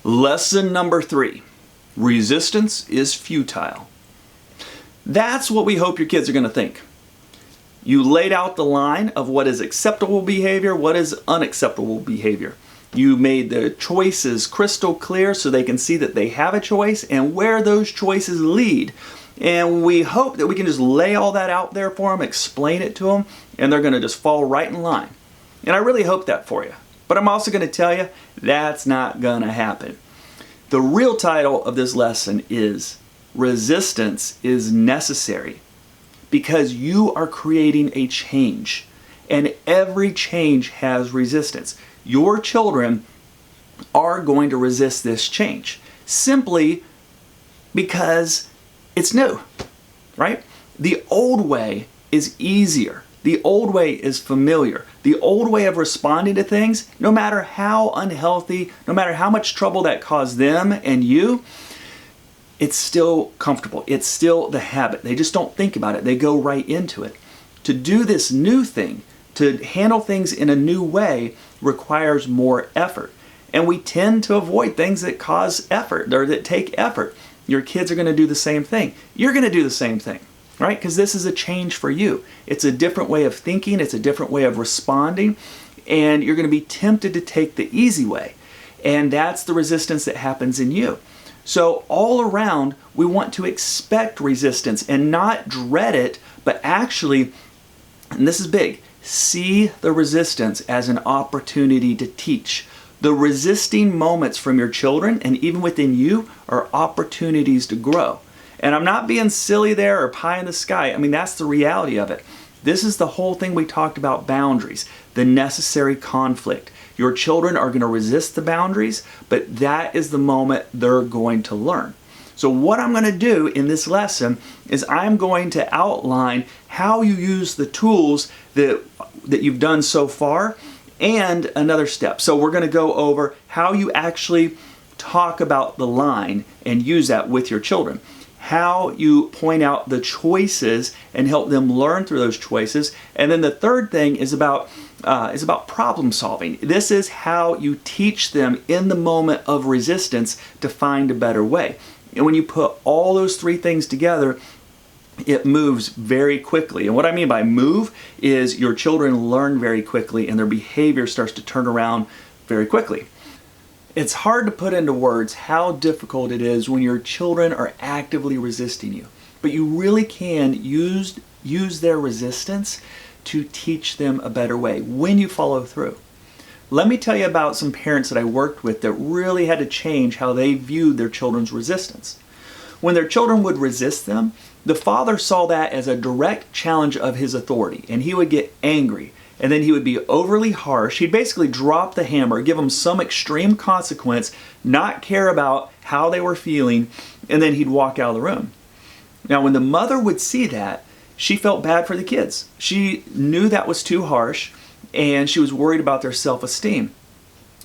Lesson number 3, resistance is futile. That's what we hope your kids are going to think. You laid out the line of what is acceptable behavior, what is unacceptable behavior. You made the choices crystal clear so they can see that they have a choice and where those choices lead. And we hope that we can just lay all that out there for them, explain it to them, and they're going to just fall right in line. And I really hope that for you. But I'm also going to tell you, that's not going to happen. The real title of this lesson is Resistance is Necessary, because you are creating a change. And every change has resistance. Your children are going to resist this change simply because it's new, right? The old way is easier. The old way is familiar. The old way of responding to things, no matter how unhealthy, no matter how much trouble that caused them and you, it's still comfortable. It's still the habit. They just don't think about it. They go right into it. To do this new thing, to handle things in a new way, requires more effort. And we tend to avoid things that cause effort or that take effort. Your kids are going to do the same thing. You're going to do the same thing, right? Because this is a change for you. It's a different way of thinking. It's a different way of responding. And you're going to be tempted to take the easy way. And that's the resistance that happens in you. So all around, we want to expect resistance and not dread it, but actually, and this is big, see the resistance as an opportunity to teach. The resisting moments from your children and even within you are opportunities to grow. And I'm not being silly there or pie in the sky. I mean, that's the reality of it. This is the whole thing we talked about, boundaries, the necessary conflict. Your children are going to resist the boundaries, but that is the moment they're going to learn. So what I'm going to do in this lesson is I'm going to outline how you use the tools that you've done so far and another step. So we're going to go over how you actually talk about the line and use that with your children. How you point out the choices and help them learn through those choices. And then the third thing is about problem solving. This is how you teach them in the moment of resistance to find a better way. And when you put all those three things together, it moves very quickly. And what I mean by move is your children learn very quickly and their behavior starts to turn around very quickly. It's hard to put into words how difficult it is when your children are actively resisting you. But you really can use their resistance to teach them a better way when you follow through. Let me tell you about some parents that I worked with that really had to change how they viewed their children's resistance. When their children would resist them, the father saw that as a direct challenge of his authority, and he would get angry, and then he would be overly harsh. He'd basically drop the hammer, give them some extreme consequence, not care about how they were feeling, and then he'd walk out of the room. Now, when the mother would see that, she felt bad for the kids. She knew that was too harsh, and she was worried about their self-esteem.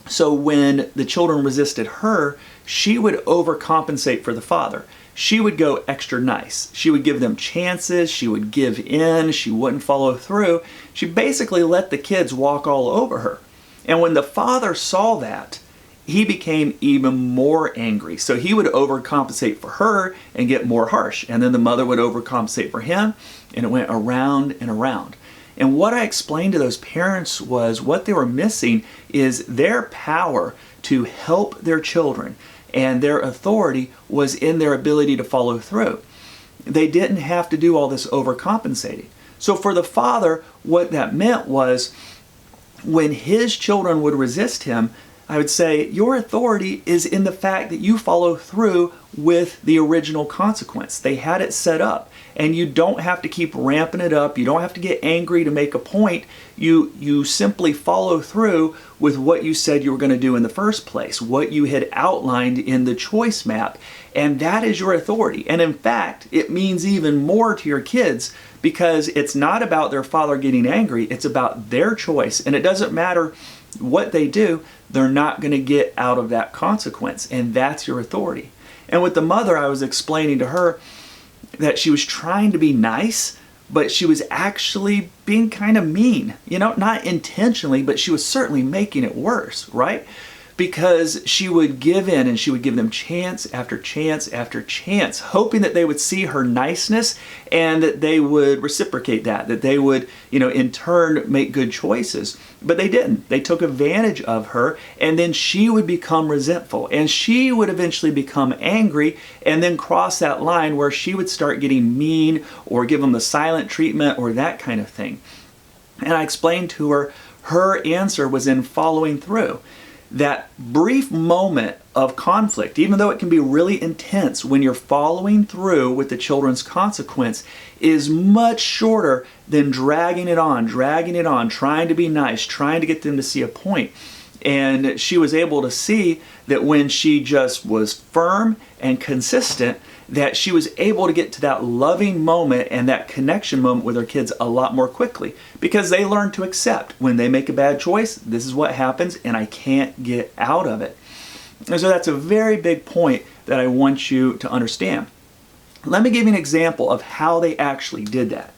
So when the children resisted her, she would overcompensate for the father. She would go extra nice. She would give them chances. She would give in. She wouldn't follow through. She basically let the kids walk all over her. And when the father saw that, he became even more angry. So he would overcompensate for her and get more harsh. And then the mother would overcompensate for him, and it went around and around. And what I explained to those parents was what they were missing is their power to help their children, and their authority was in their ability to follow through. They didn't have to do all this overcompensating. So for the father, what that meant was when his children would resist him, I would say your authority is in the fact that you follow through with the original consequence. They had it set up, and you don't have to keep ramping it up. You don't have to get angry to make a point. You simply follow through with what you said you were going to do in the first place, what you had outlined in the choice map, and that is your authority. And in fact, it means even more to your kids because it's not about their father getting angry, it's about their choice. And it doesn't matter what they do, they're not going to get out of that consequence, and that's your authority. And with the mother, I was explaining to her that she was trying to be nice, but she was actually being kind of mean. You know, not intentionally, but she was certainly making it worse, right? because she would give in and she would give them chance after chance after chance, hoping that they would see her niceness and that they would reciprocate that they would, in turn make good choices. But they didn't. They took advantage of her, and then she would become resentful, and she would eventually become angry and then cross that line where she would start getting mean or give them the silent treatment or that kind of thing. And I explained to her, her answer was in following through. That brief moment of conflict, even though it can be really intense when you're following through with the children's consequence, is much shorter than dragging it on, trying to be nice, trying to get them to see a point. And she was able to see that when she just was firm and consistent, that she was able to get to that loving moment and that connection moment with her kids a lot more quickly, because they learn to accept when they make a bad choice, this is what happens and I can't get out of it. And so that's a very big point that I want you to understand. Let me give you an example of how they actually did that.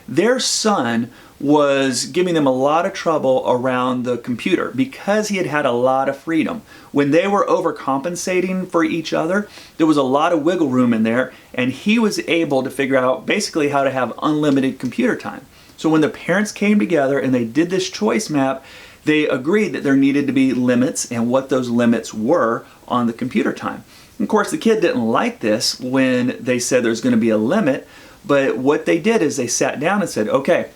Their son was giving them a lot of trouble around the computer because he had had a lot of freedom. When they were overcompensating for each other, there was a lot of wiggle room in there, and he was able to figure out basically how to have unlimited computer time. So when the parents came together and they did this choice map, they agreed that there needed to be limits and what those limits were on the computer time. And of course, the kid didn't like this when they said there's going to be a limit, but what they did is they sat down and said, okay,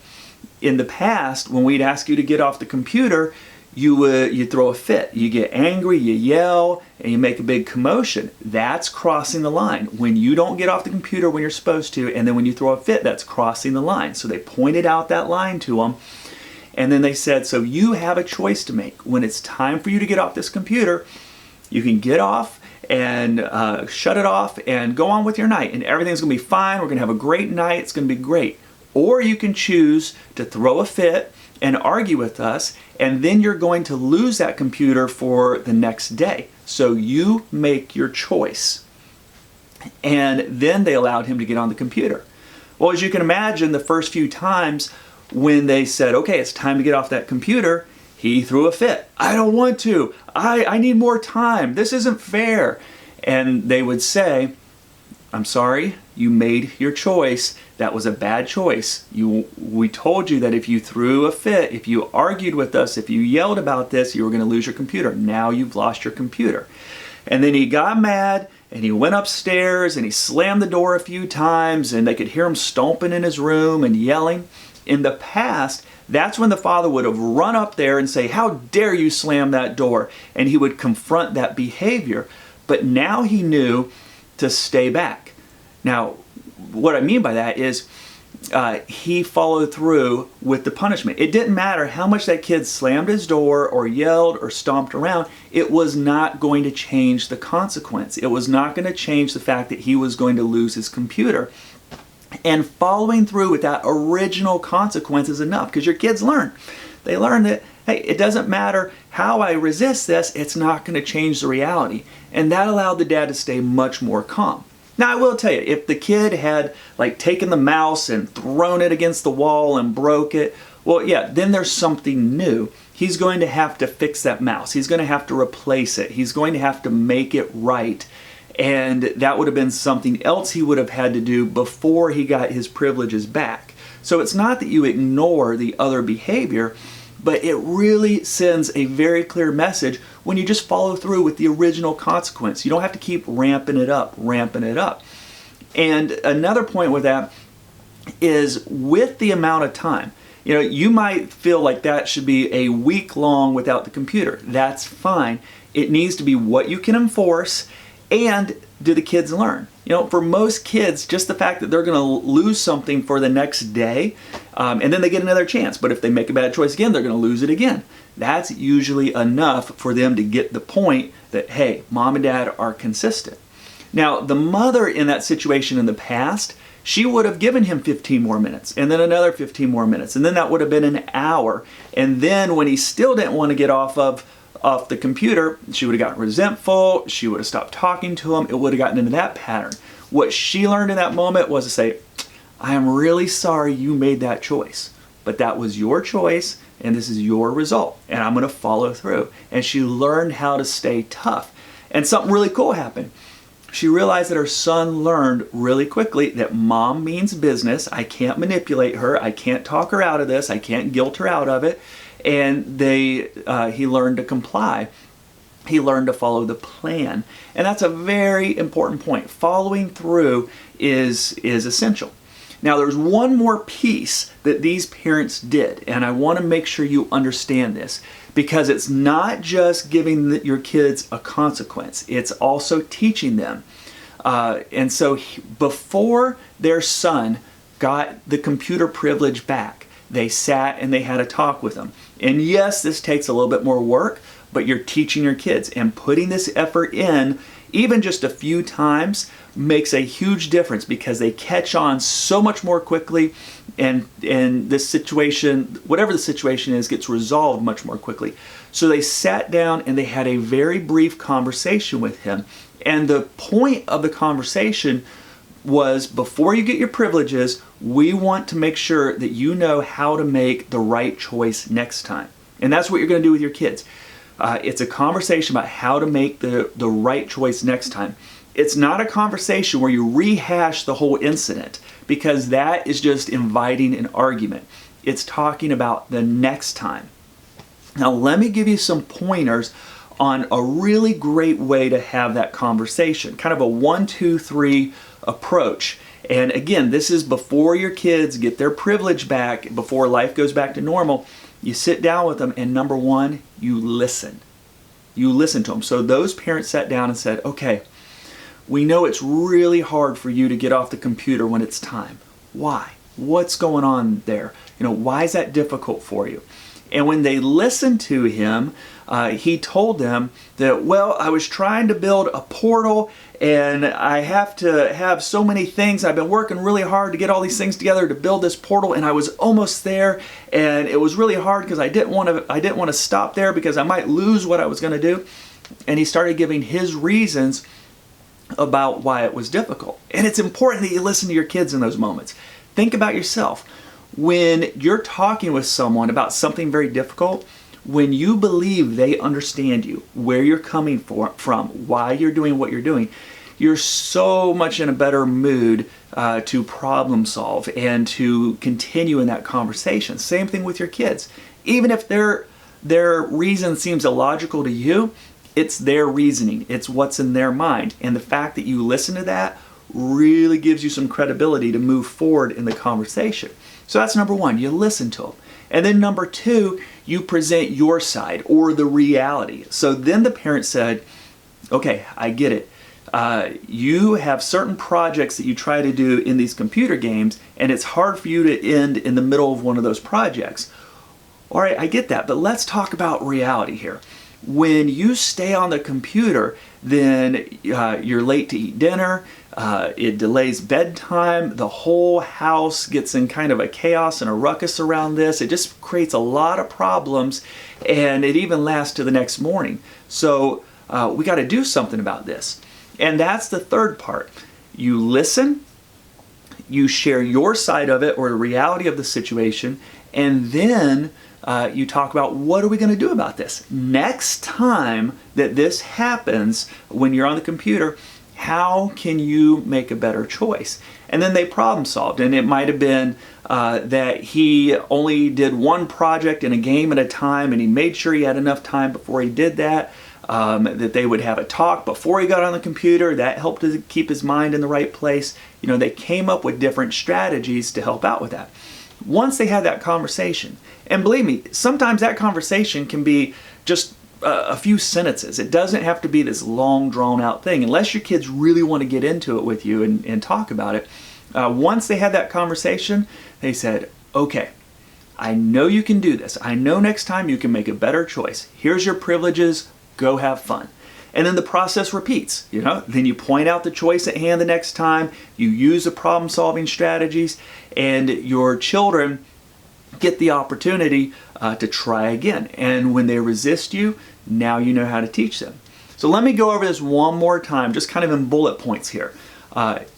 in the past, when we'd ask you to get off the computer, you throw a fit. You get angry, you yell, and you make a big commotion. That's crossing the line. When you don't get off the computer when you're supposed to, and then when you throw a fit, that's crossing the line. So they pointed out that line to them, and then they said, so you have a choice to make. When it's time for you to get off this computer, you can get off and shut it off and go on with your night, and everything's going to be fine. We're going to have a great night. It's going to be great. Or you can choose to throw a fit and argue with us, and then you're going to lose that computer for the next day. So you make your choice. And then they allowed him to get on the computer. Well, as you can imagine, the first few times when they said, okay, it's time to get off that computer, he threw a fit. I don't want to. I need more time. This isn't fair. And they would say, I'm sorry, you made your choice. That was a bad choice. We told you that if you threw a fit, if you argued with us, if you yelled about this, you were going to lose your computer. Now you've lost your computer. And then he got mad and he went upstairs and he slammed the door a few times, and they could hear him stomping in his room and yelling. In the past, that's when the father would have run up there and say, how dare you slam that door? And he would confront that behavior. But now he knew to stay back. Now, what I mean by that is he followed through with the punishment. It didn't matter how much that kid slammed his door or yelled or stomped around. It was not going to change the consequence. It was not going to change the fact that he was going to lose his computer. And following through with that original consequence is enough, because your kids learn. They learn that, hey, it doesn't matter how I resist this, it's not going to change the reality. And that allowed the dad to stay much more calm. Now, I will tell you, if the kid had taken the mouse and thrown it against the wall and broke it, well, yeah, then there's something new. He's going to have to fix that mouse. He's going to have to replace it. He's going to have to make it right. And that would have been something else he would have had to do before he got his privileges back. So it's not that you ignore the other behavior, but it really sends a very clear message when you just follow through with the original consequence. You don't have to keep ramping it up. And another point with that is with the amount of time. You might feel like that should be a week long without the computer. That's fine. It needs to be what you can enforce, and do the kids learn? For most kids, just the fact that they're going to lose something for the next day, and then they get another chance. But if they make a bad choice again, they're going to lose it again. That's usually enough for them to get the point that, hey, mom and dad are consistent. Now, the mother in that situation in the past, she would have given him 15 more minutes, and then another 15 more minutes, and then that would have been an hour. And then when he still didn't want to get off the computer, she would have gotten resentful, she would have stopped talking to him, it would have gotten into that pattern. What she learned in that moment was to say, I am really sorry you made that choice, but that was your choice, and this is your result, and I'm going to follow through. And she learned how to stay tough. And something really cool happened. She realized that her son learned really quickly that mom means business. I can't manipulate her. I can't talk her out of this. I can't guilt her out of it. And he learned to comply. He learned to follow the plan. And that's a very important point. Following through is essential. Now, there's one more piece that these parents did, and I want to make sure you understand this, because it's not just giving your kids a consequence, it's also teaching them. And so before their son got the computer privilege back, they sat and they had a talk with him. And yes, this takes a little bit more work, but you're teaching your kids, and putting this effort in, even just a few times, makes a huge difference, because they catch on so much more quickly, and this situation, whatever the situation is, gets resolved much more quickly. So they sat down and they had a very brief conversation with him. And the point of the conversation was, before you get your privileges, we want to make sure that you know how to make the right choice next time. And that's what you're going to do with your kids. It's a conversation about how to make the right choice next time. It's not a conversation where you rehash the whole incident, because that is just inviting an argument. It's talking about the next time. Now, let me give you some pointers on a really great way to have that conversation, kind of a 1, 2, 3 approach. And again, this is before your kids get their privilege back, before life goes back to normal. You sit down with them, and number one, you listen. You listen to them. So those parents sat down and said, okay, we know it's really hard for you to get off the computer when it's time. Why? What's going on there? Why is that difficult for you? And when they listened to him, he told them that, well, I was trying to build a portal, and I have to have so many things. I've been working really hard to get all these things together to build this portal, and I was almost there, and it was really hard because I didn't want to stop there, because I might lose what I was going to do. And he started giving his reasons about why it was difficult. And it's important that you listen to your kids in those moments. Think about yourself. When you're talking with someone about something very difficult, when you believe they understand you, where you're coming from, why you're doing what you're doing, you're so much in a better mood to problem solve and to continue in that conversation. Same thing with your kids. Even if their reason seems illogical to you, it's their reasoning. It's what's in their mind. And the fact that you listen to that really gives you some credibility to move forward in the conversation. So that's number one, you listen to them. And then number two, you present your side, or the reality. So then the parent said, okay, I get it. You have certain projects that you try to do in these computer games, and it's hard for you to end in the middle of one of those projects. All right, I get that, but let's talk about reality here. When you stay on the computer, then you're late to eat dinner, it delays bedtime, the whole house gets in kind of a chaos and a ruckus around this. It just creates a lot of problems, and it even lasts to the next morning. So we got to do something about this. And that's the third part. You listen, you share your side of it, or the reality of the situation, and then you talk about, what are we going to do about this? Next time that this happens, when you're on the computer, how can you make a better choice? And then they problem solved. And it might have been that he only did one project in a game at a time, and he made sure he had enough time before he did that. That they would have a talk before he got on the computer. That helped to keep his mind in the right place. They came up with different strategies to help out with that. Once they had that conversation, and believe me, sometimes that conversation can be just a few sentences. It doesn't have to be this long, drawn-out thing, unless your kids really want to get into it with you and talk about it. Once they had that conversation, they said, okay, I know you can do this. I know next time you can make a better choice. Here's your privileges. Go have fun. And then the process repeats. Then you point out the choice at hand the next time. You use the problem-solving strategies, and your children get the opportunity to try again. And when they resist you, now you know how to teach them. So let me go over this one more time, just kind of in bullet points here.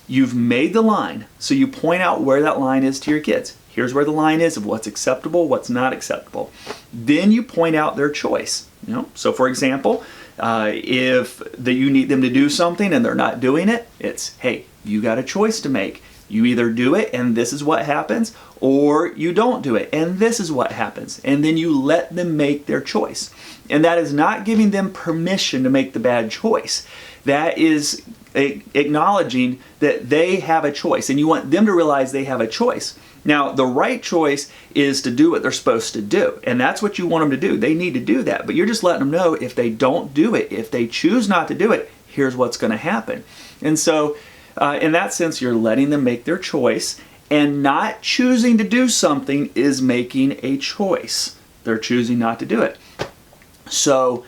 You've made the line, so you point out where that line is to your kids. Here's where the line is of what's acceptable, what's not acceptable. Then you point out their choice. So for example, if you need them to do something and they're not doing it, it's, hey, you got a choice to make. You either do it and this is what happens, or you don't do it and this is what happens. And then you let them make their choice. And that is not giving them permission to make the bad choice. That is acknowledging that they have a choice, and you want them to realize they have a choice. Now, the right choice is to do what they're supposed to do, and that's what you want them to do. They need to do that, but you're just letting them know if they don't do it, if they choose not to do it, here's what's going to happen. And so, in that sense, you're letting them make their choice, and not choosing to do something is making a choice. They're choosing not to do it. So,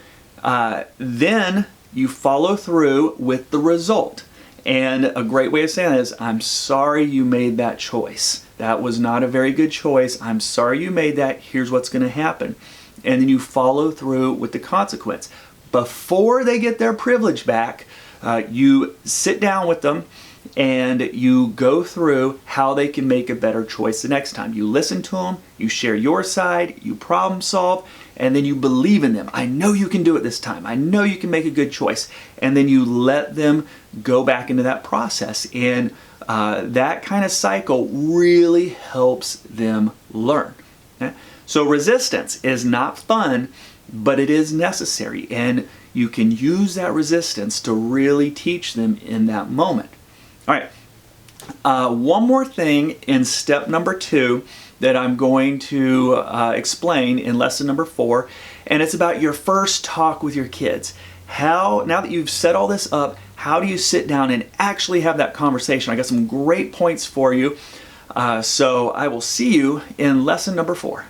then you follow through with the result. And a great way of saying that is, I'm sorry you made that choice. That was not a very good choice. I'm sorry you made that. Here's what's going to happen. And then you follow through with the consequence. Before they get their privilege back, you sit down with them and you go through how they can make a better choice the next time. You listen to them, you share your side, you problem solve, and then you believe in them. I know you can do it this time. I know you can make a good choice. And then you let them go back into that process. And that kind of cycle really helps them learn. Okay? So resistance is not fun, but it is necessary. And you can use that resistance to really teach them in that moment. All right. One more thing in step number 2 that I'm going to explain in lesson number 4, and it's about your first talk with your kids. Now that you've set all this up, how do you sit down and actually have that conversation? I got some great points for you. So I will see you in lesson number 4.